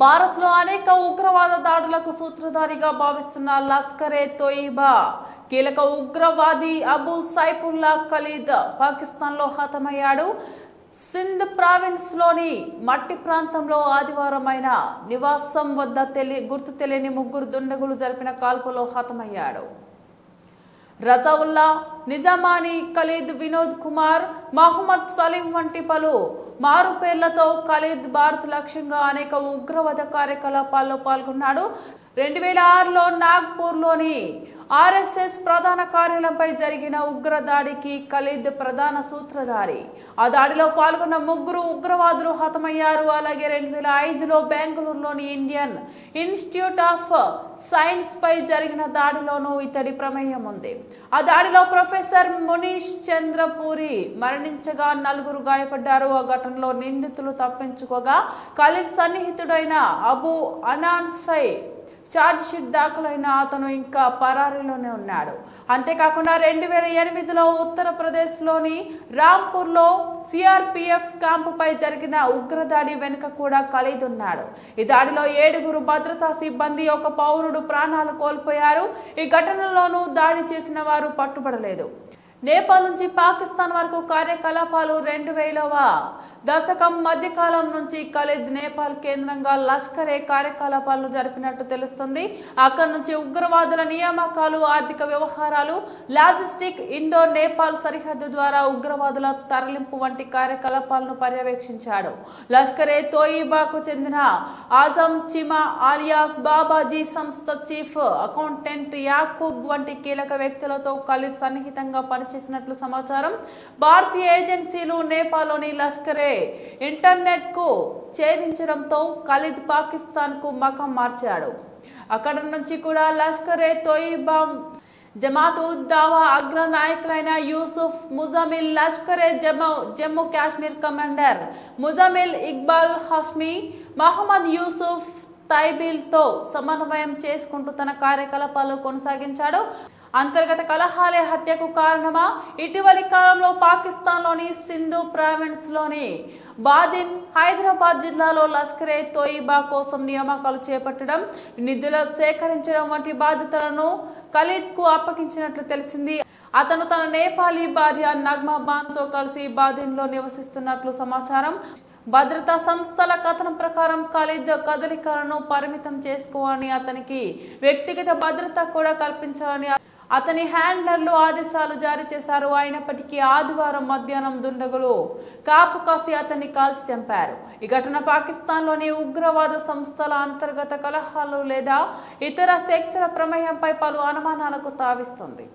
భారత్లో అనేక ఉగ్రవాద దాడులకు సూత్రధారిగా భావిస్తున్న లష్కరే తోయిబా కీలక ఉగ్రవాది అబూ సైఫుల్లా ఖలీద్ పాకిస్తాన్లో హతమయ్యాడు. సింధ్ ప్రావిన్స్ లోని మట్టి ప్రాంతంలో ఆదివారం ఆయన నివాసం వద్ద గుర్తు తెలియని ముగ్గురు దుండగులు జరిపిన కాల్పులో హతమయ్యాడు. రజావుల్లా, నిజామాని, ఖలీద్, వినోద్ కుమార్, మహమ్మద్ సలీం వంటి పలు మారు పేర్లతో ఖలీద్ భారత్ లక్ష్యంగా అనేక ఉగ్రవాద కార్యకలాపాల్లో పాల్గొన్నాడు. 2006లో నాగ్పూర్లోని ఆర్ఎస్ఎస్ ప్రధాన కార్యాలయంపై జరిగిన ఉగ్ర దాడికి ఖలీద్ ప్రధాన సూత్రధారి. ఆ దాడిలో పాల్గొన్న ముగ్గురు ఉగ్రవాదులు హతమయ్యారు. అలాగే 2005లో బెంగళూరులోని ఇండియన్ ఇన్స్టిట్యూట్ ఆఫ్ సైన్స్ పై జరిగిన దాడిలోనూ ఇతడి ప్రమేయం ఉంది. ఆ దాడిలో ప్రొఫెసర్ మునీష్ చంద్రపూరి మరణించగా 4 గాయపడ్డారు. ఆ ఘటనలో నిందితులు తప్పించుకోగా ఖలీద్ సన్నిహితుడైన అబూ అనాన్సై ఛార్జ్షీట్ దాఖలైన అతను ఇంకా పరారీలోనే ఉన్నాడు. అంతేకాకుండా 2008లో ఉత్తరప్రదేశ్లోని రాంపూర్లో సిఆర్పిఎఫ్ క్యాంపుపై జరిగిన ఉగ్రదాడి వెనుక కూడా ఖలీద్ ఉన్నాడు. ఈ దాడిలో 7 భద్రతా సిబ్బంది, 1 పౌరుడు ప్రాణాలు కోల్పోయారు. ఈ ఘటనలోనూ దాడి చేసిన వారు పట్టుబడలేదు. నేపాల్ నుంచి పాకిస్తాన్ వరకు కార్యకలాపాలు 2000వ దశకం మధ్యకాలం నుంచి ఖలీద్ నేపాల్ కేంద్రంగా లష్కరే కార్యకలాపాలను జరిపినట్టు తెలుస్తుంది. అక్కడి నుంచి ఉగ్రవాదుల నియామకాలు, ఆర్థిక వ్యవహారాలు, లాజిస్టిక్, ఇండో నేపాల్ సరిహద్దు ద్వారా ఉగ్రవాదుల తరలింపు వంటి కార్యకలాపాలను పర్యవేక్షించాడు. లష్కరే తోయిబాకు చెందిన ఆజం చిమా ఆలియాస్ బాబాజీ సంస్థ చీఫ్ అకౌంటెంట్ యాకూబ్ వంటి కీలక వ్యక్తులతో ఖలీద్ సన్నిహితంగా చేసినట్లు సమాచారం. భారతీయ ఏజెన్సీలు నేపాల్లోని లష్కరే ఇంటర్నెట్ కు ఛేదించడంతో ఖలీద్ పాకిస్తాన్ కు మకం మార్చాడు. అక్కడ నుంచి కూడా లష్కరే తోయిబా జమాత్ ఉద్ దావా అగ్ర నాయకులైన యూసుఫ్ ముజమిల్, లష్కరే జమ్మూ కాశ్మీర్ కమాండర్ ముజమిల్ ఇక్బాల్ హష్మి, మహమ్మద్ యూసుఫ్ తైబిల్తో సమన్వయం చేసుకుంటూ తన కార్యకలాపాలు కొనసాగించాడు. అంతర్గత కలహాలే హత్యకు కారణమా? ఇటీవలి కాలంలో పాకిస్తాన్లోని సింధు ప్రావిన్స్ లోని బాదిన్, హైదరాబాద్ జిల్లాలో లష్కరే తోయిబా కోసం నియామకాలు చేపట్టడం, నిధులు సేకరించడం వంటి బాధ్యతలను ఖలీద్ కు అప్పగించినట్లు తెలిసింది. అతను తన నేపాలీ భార్య నగ్మా బాన్తో కలిసి బాదిన్లో నివసిస్తున్నట్లు సమాచారం. భద్రతా సంస్థల కథనం ప్రకారం ఖలీద్ కదలికలను పరిమితం చేసుకోవాలని, అతనికి వ్యక్తిగత భద్రత కూడా కల్పించాలని అతని హ్యాండ్లర్లు ఆదేశాలు జారీ చేశారు. అయినప్పటికీ ఆదివారం మధ్యాహ్నం దుండగులు కాపు కాసి అతన్ని కాల్చి చంపారు. ఈ ఘటన పాకిస్తాన్లోని ఉగ్రవాద సంస్థల అంతర్గత కలహాలు లేదా ఇతర శక్తుల ప్రమేయంపై పలు అనుమానాలకు తావిస్తుంది.